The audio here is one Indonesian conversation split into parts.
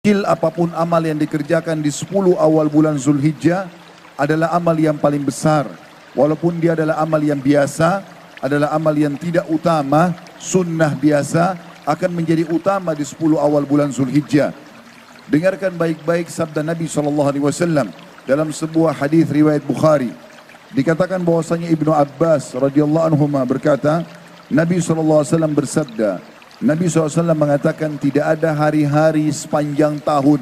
Apapun amal yang dikerjakan di 10 awal bulan Zulhijjah adalah amal yang paling besar. Walaupun dia adalah amal yang biasa, adalah amal yang tidak utama, sunnah biasa, akan menjadi utama di 10 awal bulan Zulhijjah. Dengarkan baik-baik sabda Nabi SAW dalam sebuah hadis riwayat Bukhari. Dikatakan bahwasanya Ibnu Abbas radhiyallahu anhu berkata, Nabi SAW bersabda, Nabi SAW mengatakan tidak ada hari-hari sepanjang tahun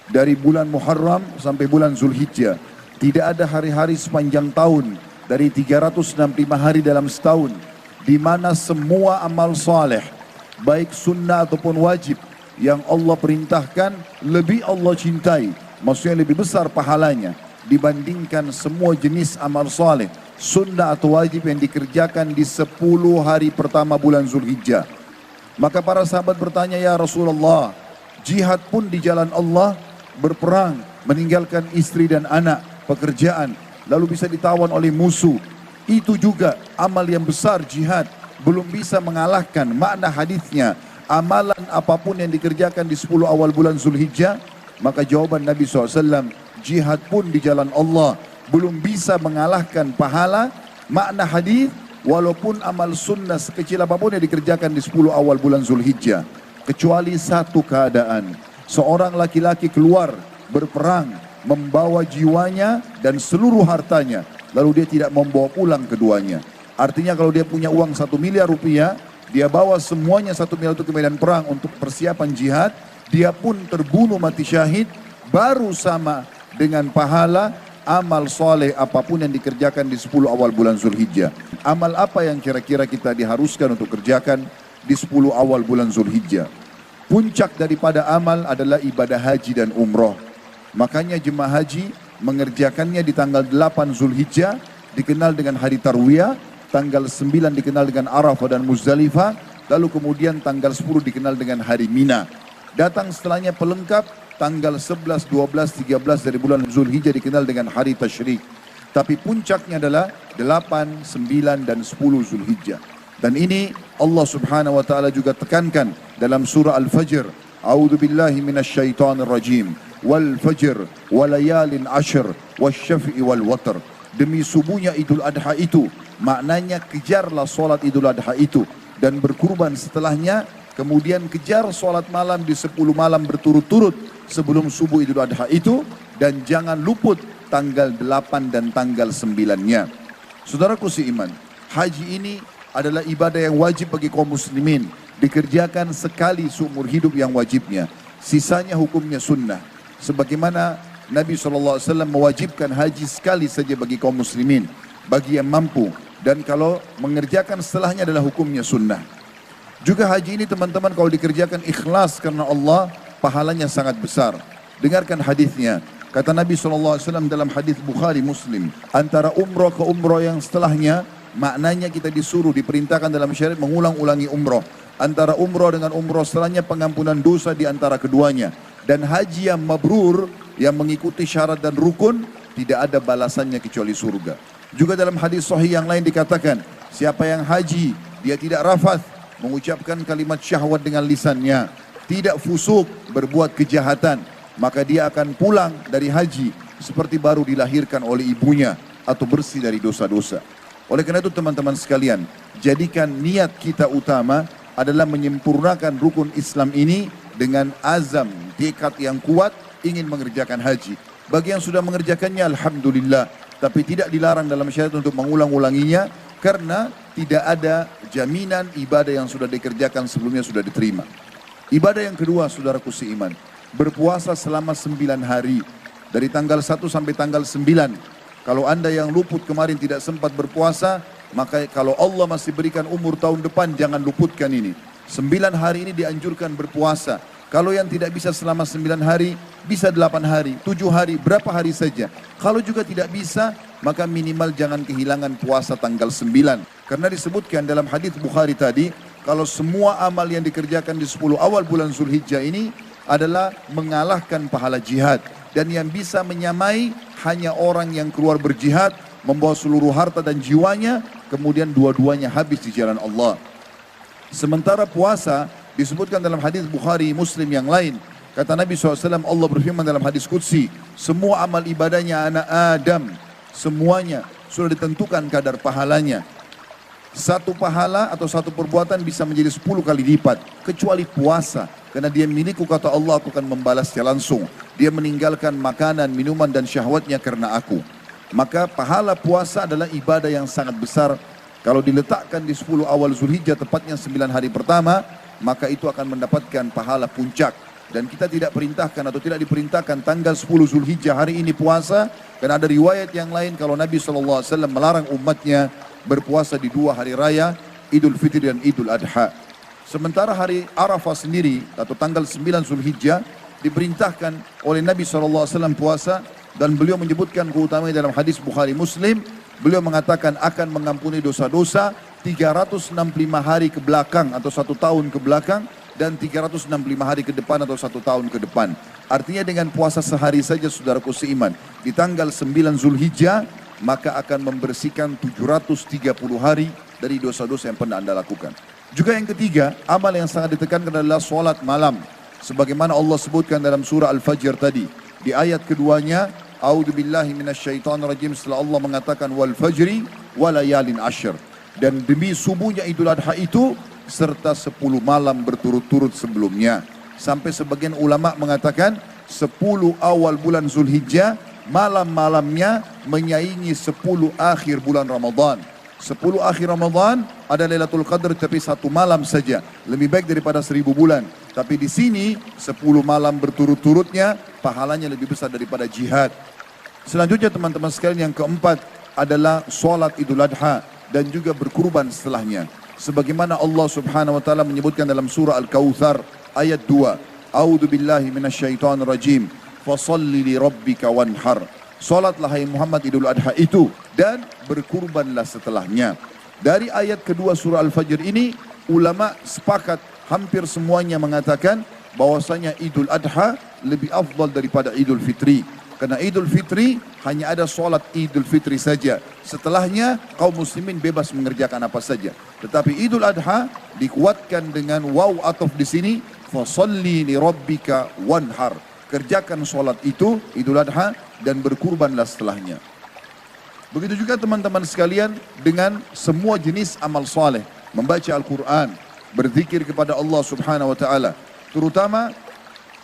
dari bulan Muharram sampai bulan Zulhijjah. Tidak ada hari-hari sepanjang tahun dari 365 hari dalam setahun di mana semua amal saleh baik sunnah ataupun wajib yang Allah perintahkan lebih Allah cintai, maksudnya lebih besar pahalanya dibandingkan semua jenis amal saleh sunnah atau wajib yang dikerjakan di 10 hari pertama bulan Zulhijjah. Maka para sahabat bertanya, ya Rasulullah, jihad pun di jalan Allah, berperang, meninggalkan istri dan anak, pekerjaan, lalu bisa ditawan oleh musuh. Itu juga amal yang besar, jihad, belum bisa mengalahkan makna hadisnya. Amalan apapun yang dikerjakan di 10 awal bulan Zulhijjah, maka jawaban Nabi SAW, jihad pun di jalan Allah belum bisa mengalahkan pahala makna hadis, walaupun amal sunnah sekecil apapun yang dikerjakan di 10 awal bulan Zulhijjah. Kecuali satu keadaan, seorang laki-laki keluar berperang, membawa jiwanya dan seluruh hartanya, lalu dia tidak membawa pulang keduanya. Artinya kalau dia punya uang 1 miliar rupiah, dia bawa semuanya 1 miliar itu ke medan perang untuk persiapan jihad, dia pun terbunuh mati syahid, baru sama dengan pahala amal soleh apapun yang dikerjakan di 10 awal bulan Zulhijjah. Amal apa yang kira-kira kita diharuskan untuk kerjakan di 10 awal bulan Zulhijjah? Puncak daripada amal adalah ibadah haji dan umroh. Makanya jemaah haji mengerjakannya di tanggal 8 Zulhijjah, dikenal dengan hari Tarwiyah, tanggal 9 dikenal dengan Arafah dan Muzdalifah, lalu kemudian tanggal 10 dikenal dengan hari Mina. Datang setelahnya pelengkap, tanggal 11, 12, 13 dari bulan Zulhijjah dikenal dengan hari Tasyrik. Tapi puncaknya adalah 8, 9 dan 10 Zulhijjah. Dan ini Allah Subhanahu wa taala juga tekankan dalam surah Al-Fajr. A'udzu billahi minasyaitonir rajim. Wal fajr walayalin ashr wasyaf'i wal watr. Demi subuhnya Idul Adha itu, maknanya kejarlah solat Idul Adha itu dan berkurban setelahnya. Kemudian kejar sholat malam di 10 malam berturut-turut sebelum subuh Idul Adha itu. Dan jangan luput tanggal 8 dan tanggal 9-nya. Saudaraku seiman, haji ini adalah ibadah yang wajib bagi kaum muslimin. Dikerjakan sekali seumur hidup yang wajibnya. Sisanya hukumnya sunnah. Sebagaimana Nabi SAW mewajibkan haji sekali saja bagi kaum muslimin, bagi yang mampu. Dan kalau mengerjakan setelahnya adalah hukumnya sunnah. Juga haji ini teman-teman kalau dikerjakan ikhlas karena Allah, pahalanya sangat besar. Dengarkan hadisnya. Kata Nabi SAW dalam hadis Bukhari Muslim, antara umroh ke umroh yang setelahnya, maknanya kita disuruh, diperintahkan dalam syariat mengulang-ulangi umroh. Antara umroh dengan umroh setelahnya pengampunan dosa di antara keduanya. Dan haji yang mabrur, yang mengikuti syarat dan rukun, tidak ada balasannya kecuali surga. Juga dalam hadis sahih yang lain dikatakan, siapa yang haji, dia tidak rafath, mengucapkan kalimat syahwat dengan lisannya, tidak fusuk, berbuat kejahatan, maka dia akan pulang dari haji seperti baru dilahirkan oleh ibunya atau bersih dari dosa-dosa. Oleh karena itu teman-teman sekalian, jadikan niat kita utama adalah menyempurnakan rukun Islam ini dengan azam, tekad yang kuat ingin mengerjakan haji. Bagi yang sudah mengerjakannya alhamdulillah, tapi tidak dilarang dalam syariat untuk mengulang-ulanginya karena tidak ada jaminan ibadah yang sudah dikerjakan sebelumnya sudah diterima. Ibadah yang kedua, saudaraku seiman, berpuasa selama 9 hari. Dari tanggal 1 sampai tanggal 9. Kalau anda yang luput kemarin tidak sempat berpuasa, maka kalau Allah masih berikan umur tahun depan, jangan luputkan ini. 9 hari ini dianjurkan berpuasa. Kalau yang tidak bisa selama 9 hari, bisa 8 hari, 7 hari, berapa hari saja. Kalau juga tidak bisa, maka minimal jangan kehilangan puasa tanggal 9. Karena disebutkan dalam hadis Bukhari tadi, kalau semua amal yang dikerjakan di 10 awal bulan Zulhijjah ini adalah mengalahkan pahala jihad. Dan yang bisa menyamai hanya orang yang keluar berjihad, membawa seluruh harta dan jiwanya, kemudian dua-duanya habis di jalan Allah. Sementara puasa Disebutkan dalam hadis Bukhari, Muslim yang lain. Kata Nabi SAW, Allah berfirman dalam hadis Qudsi, semua amal ibadahnya anak Adam, semuanya sudah ditentukan kadar pahalanya. Satu pahala atau satu perbuatan bisa menjadi 10 kali lipat, kecuali puasa. Karena dia milikku, kata Allah, aku akan membalasnya langsung. Dia meninggalkan makanan, minuman dan syahwatnya karena aku. Maka pahala puasa adalah ibadah yang sangat besar. Kalau diletakkan di 10 awal Zulhijjah, tepatnya 9 hari pertama, maka itu akan mendapatkan pahala puncak. Dan kita tidak perintahkan atau tidak diperintahkan tanggal 10 Zulhijjah hari ini puasa. Karena ada riwayat yang lain kalau Nabi SAW melarang umatnya berpuasa di 2 hari raya, Idul Fitri dan Idul Adha. Sementara hari Arafah sendiri atau tanggal 9 Zulhijjah diperintahkan oleh Nabi SAW puasa. Dan beliau menyebutkan keutamaan dalam hadis Bukhari Muslim. Beliau mengatakan akan mengampuni dosa-dosa 365 hari ke belakang atau 1 tahun ke belakang. Dan 365 hari ke depan atau 1 tahun ke depan. Artinya dengan puasa sehari saja saudaraku seiman, di tanggal 9 Zulhijjah, maka akan membersihkan 730 hari dari dosa-dosa yang pernah Anda lakukan. Juga yang ketiga, amal yang sangat ditekankan adalah sholat malam. Sebagaimana Allah sebutkan dalam surah Al-Fajr tadi. Di ayat keduanya, A'udzubillahi minasyaitonirrajim, setelah Allah mengatakan wal fajri walayalin ashr. Dan demi subuhnya Idul Adha itu, serta 10 malam berturut-turut sebelumnya. Sampai sebagian ulama mengatakan 10 awal bulan Zulhijjah, malam-malamnya menyaingi 10 akhir bulan Ramadan. 10 akhir Ramadan ada Lailatul Qadar tapi 1 malam saja. Lebih baik daripada 1000 bulan. Tapi di sini 10 malam berturut-turutnya pahalanya lebih besar daripada jihad. Selanjutnya teman-teman sekalian, yang keempat adalah sholat Idul Adha dan juga berkurban setelahnya. Sebagaimana Allah Subhanahu wa taala menyebutkan dalam surah Al-Kautsar ayat 2, A'udzubillahi minasyaitonirrajim, fasholli li rabbika wanhar. Salatlah hai Muhammad Idul Adha itu dan berkurbanlah setelahnya. Dari ayat kedua surah Al-Fajr ini, ulama sepakat hampir semuanya mengatakan bahwasanya Idul Adha lebih afdal daripada Idul Fitri. Karena Idul Fitri hanya ada sholat Idul Fitri saja. Setelahnya kaum muslimin bebas mengerjakan apa saja. Tetapi Idul Adha dikuatkan dengan waw ataf di sini, fasholli li rabbika wanhar. Kerjakan sholat itu Idul Adha dan berkurbanlah setelahnya. Begitu juga teman-teman sekalian dengan semua jenis amal soleh, membaca Al-Quran, berzikir kepada Allah Subhanahu wa taala, terutama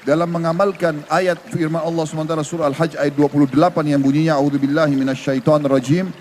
dalam mengamalkan ayat firman Allah SWT surah Al-Hajj ayat 28 yang bunyinya A'udzubillahi minasyaitonirrajim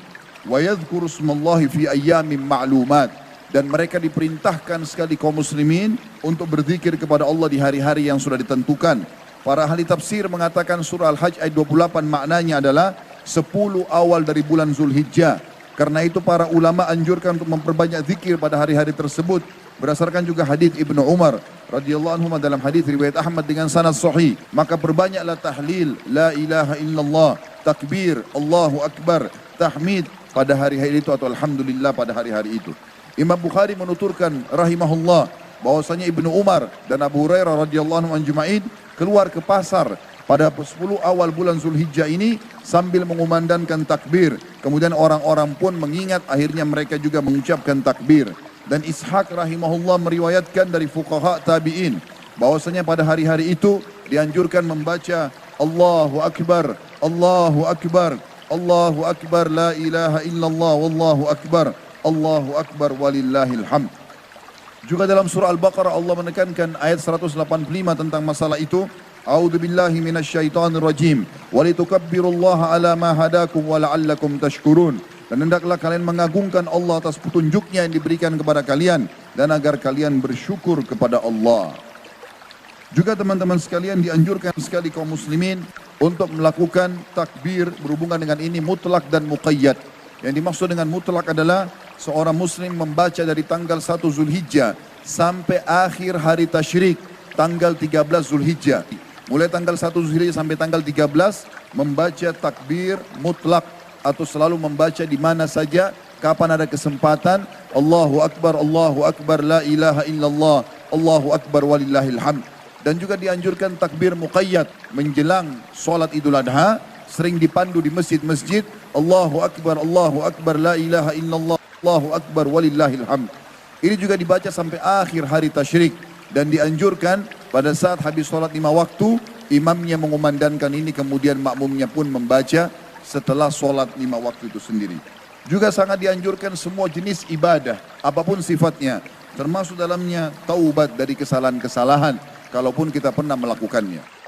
wa yadhkuru smallahi fi ayyamin ma'lumat. Dan mereka diperintahkan sekali kaum muslimin untuk berzikir kepada Allah di hari-hari yang sudah ditentukan. Para ahli tafsir mengatakan surah Al-Hajj ayat 28 maknanya adalah 10 awal dari bulan Zulhijjah. Karena itu para ulama anjurkan untuk memperbanyak zikir pada hari-hari tersebut. Berdasarkan juga hadis Ibnu Umar radhiyallahu anhu dalam hadis riwayat Ahmad dengan sanad sahih, maka perbanyaklah tahlil la ilaha illallah, takbir, Allahu akbar, tahmid pada hari-hari itu atau alhamdulillah pada hari-hari itu. Imam Bukhari menuturkan rahimahullah bahwasanya Ibnu Umar dan Abu Hurairah radhiyallahu anhu ajma'in keluar ke pasar pada 10 awal bulan Zulhijjah ini sambil mengumandangkan takbir. Kemudian orang-orang pun mengingat, akhirnya mereka juga mengucapkan takbir. Dan Ishaq rahimahullah meriwayatkan dari fuqaha tabi'in bahwasanya pada hari-hari itu dianjurkan membaca Allahu Akbar, Allahu Akbar, Allahu Akbar, la ilaha illallah, wallahu akbar, Allahu Akbar walillahil hamd. Juga dalam surah Al-Baqarah Allah menekankan ayat 185 tentang masalah itu. A'udzubillahi minasyaitonirrajim walitukabbirullaha ala ma hadakum wa la'allakum tashkurun. Dan hendaklah kalian mengagungkan Allah atas petunjuknya yang diberikan kepada kalian dan agar kalian bersyukur kepada Allah. Juga teman-teman sekalian dianjurkan sekali kaum muslimin untuk melakukan takbir berhubungan dengan ini mutlak dan muqayyad. Yang dimaksud dengan mutlak adalah seorang muslim membaca dari tanggal 1 Zulhijjah sampai akhir hari tasyrik tanggal 13 Zulhijjah. Mulai tanggal 1 Zulhijjah sampai tanggal 13 membaca takbir mutlak atau selalu membaca di mana saja kapan ada kesempatan. Allahu Akbar, la ilaha illallah, Allahu Akbar walillahil hamd. Dan juga dianjurkan takbir muqayyad menjelang sholat Idul Adha, sering dipandu di masjid-masjid. Allahu Akbar, la ilaha illallah, Allahu Akbar walillahil hamd. Ini juga dibaca sampai akhir hari tasyrik. Dan dianjurkan pada saat habis sholat 5 waktu, imamnya mengumandangkan ini, kemudian makmumnya pun membaca setelah sholat 5 waktu itu sendiri. Juga sangat dianjurkan semua jenis ibadah, apapun sifatnya, termasuk dalamnya taubat dari kesalahan-kesalahan, kalaupun kita pernah melakukannya.